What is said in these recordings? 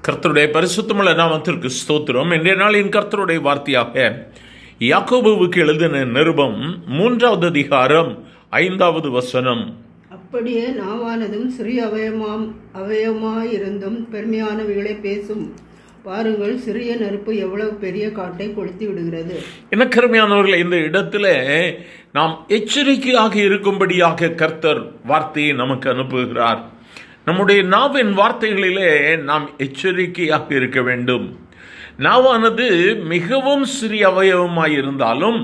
கர்த்தருடைய பரிசுத்தமுள்ள நாமத்திற்கு ஸ்தோத்திரம். இன்றைய நாளின் கர்த்தருடைய வார்த்தையாக யாக்கோபுவுக்கு எழுதின நிருபம் 3வது அதிகாரம் 5வது வசனம். அப்படியே நாவானதும் சிறிய அவயமாயிருந்தும் பெருமையானவைகளை பேசும். பாருங்கள், சிறிய நெருப்பு எவ்வளவு பெரிய காட்டை கொளுத்தி விடுகிறது. எனக்கு அருமையானவர்கள், இந்த இடத்துல நாம் எச்சரிக்கையாக இருக்கும்படியாக கர்த்தர் வார்த்தையை நமக்கு அனுப்புகிறார். நம்முடைய நாவின் வார்த்தைகளிலே நாம் எச்சரிக்கையாக இருக்க வேண்டும். நாவானது மிகவும் சிறிய அவயவமாயிருந்தாலும்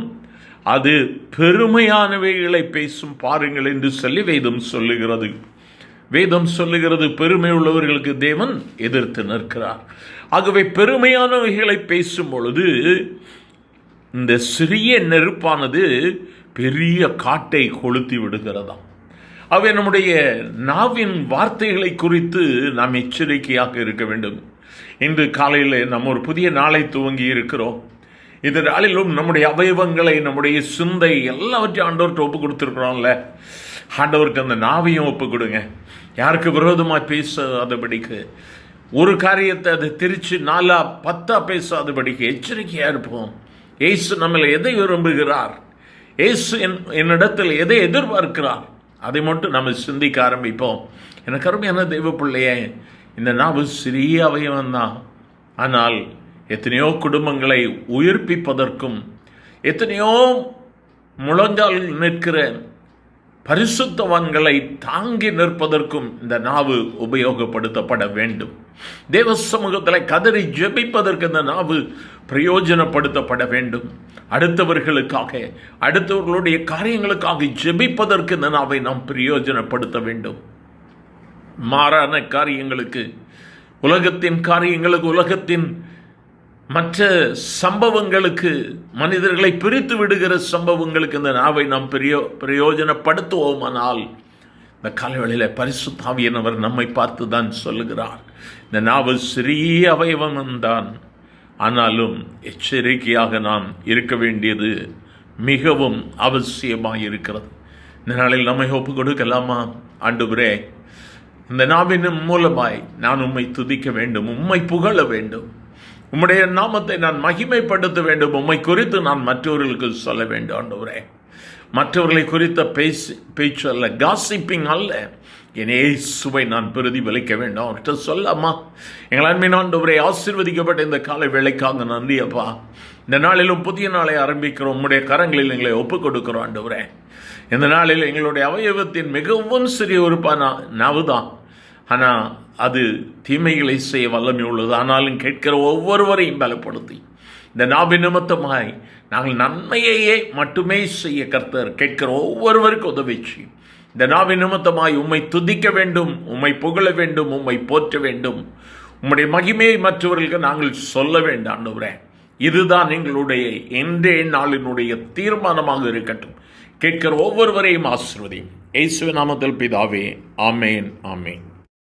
அது பெருமையானவைகளை பேசும். பாருங்கள் என்று சொல்லி வேதம் சொல்லுகிறது. வேதம் சொல்லுகிறது, பெருமை உள்ளவர்களுக்கு தேவன் எதிர்த்து நிற்கிறார். ஆகவே பெருமையானவைகளை பேசும் பொழுது இந்த சிறிய நெருப்பானது பெரிய காட்டை கொளுத்தி விடுகிறதாம். அவை நம்முடைய நாவின் வார்த்தைகளை குறித்து நாம் எச்சரிக்கையாக இருக்க வேண்டும். இன்று காலையில் நம்ம ஒரு புதிய நாளை துவங்கி இருக்கிறோம். இந்த நாளிலும் நம்முடைய அவயவங்களை, நம்முடைய சிந்தை எல்லாவற்றையும் ஆண்டவர்கிட்ட ஒப்பு கொடுத்துருக்குறோம்ல. ஆண்டவருக்கு அந்த நாவையும் ஒப்பு கொடுங்க. யாருக்கு விரோதமாக பேசாதபடிக்கு, ஒரு காரியத்தை அதை திரிச்சு 4-10 பேசாதபடிக்கு எச்சரிக்கையாக இருப்போம். இயேசு நம்மளை எதை விரும்புகிறார், இயேசு என்னிடத்தில் எதை எதிர்பார்க்கிறார், அதை மட்டும் நம்ம சிந்திக்க ஆரம்பிப்போம். எனக்கு அருமையான தெய்வ பிள்ளையே, இந்த நாவு சிறிய அவயவம்தான். ஆனால் எத்தனையோ குடும்பங்களை உயிர்ப்பிப்பதற்கும், எத்தனையோ முழங்கால் நிற்கிற பரிசுத்தவான்களை தாங்கி நிற்பதற்கும் இந்த நாவு உபயோகப்படுத்தப்பட வேண்டும். தேவ சமூகத்தில் கதறி ஜெபிப்பதற்கு இந்த நாவு பிரயோஜனப்படுத்தப்பட வேண்டும். அடுத்தவர்களுக்காக, அடுத்தவர்களுடைய காரியங்களுக்காக ஜெபிப்பதற்கு இந்த நாவை நாம் பிரயோஜனப்படுத்த வேண்டும். மாறான காரியங்களுக்கு, உலகத்தின் காரியங்களுக்கு, உலகத்தின் மற்ற சம்பவங்களுக்கு, மனிதர்களை பிரித்து விடுகிற சம்பவங்களுக்கு இந்த நாவை நாம் பிரயோஜனப்படுத்துவோமானால், இந்த காலவெளியில் பரிசுத்த ஆவியானவர் நம்மை பார்த்து தான் சொல்லுகிறார், இந்த நாவு சிறிய அவயவம்தான், ஆனாலும் எச்சரிக்கையாக நாம் இருக்க வேண்டியது மிகவும் அவசியமாக இருக்கிறது. இந்த நாளில் நம்மை ஒப்பு கொடுக்கலாமா? ஆண்டவரே, இந்த நாவின் மூலமாய் நான் உம்மை துதிக்க வேண்டும், உம்மை புகழ வேண்டும், உம்முடைய நாமத்தை நான் மகிமைப்படுத்த வேண்டும், உம்மை குறித்து நான் மற்றவர்களுக்கு சொல்ல வேண்டும். ஆண்டவரே, மற்றவர்களை குறித்த பேச்சு அல்ல, காசிப்பிங் அல்ல, என் இயேசுவை நான் பிரதிபலிக்க வேண்டும். அவர்கிட்ட சொல்லாமா? எங்கள் அன்பின் ஆண்டவரே, ஆசீர்வதிக்கப்பட்ட இந்த காலை வேளைக்காக நன்றி அப்பா. இந்த நாளிலும் புதிய நாளை ஆரம்பிக்கிறோம். உம்முடைய கரங்களில் எங்களை ஒப்புக் கொடுக்கிறோம். ஆண்டவரே, இந்த நாளில் எங்களுடைய அவயவத்தின் மிகவும் சிறிய உறுப்பான நாவுதான். ஆனால் அது தீமைகளை செய்ய வல்லமை உள்ளது. ஆனாலும் கேட்கிற ஒவ்வொருவரையும் பலப்படுத்தி இந்த நாவின் நிமித்தமாய் நாங்கள் நன்மையையே மட்டுமே செய்ய கர்த்தர் கேட்கிற ஒவ்வொருவருக்கும் உதவி செய்யும். இந்த நாவின் நிமித்தமாய் உம்மை துதிக்க வேண்டும், உம்மை புகழ வேண்டும், உம்மை போற்ற வேண்டும், உம்முடைய மகிமையை மற்றவர்களுக்கு நாங்கள் சொல்ல வேண்டும். ஆண்டவரே, இதுதான் எங்களுடைய இன்றைய நாளினுடைய தீர்மானமாக இருக்கட்டும். கேட்கிற ஒவ்வொருவரையும் ஆசீர்வதியும். இயேசுவின் நாமத்தில் பிதாவே, ஆமேன், ஆமேன்.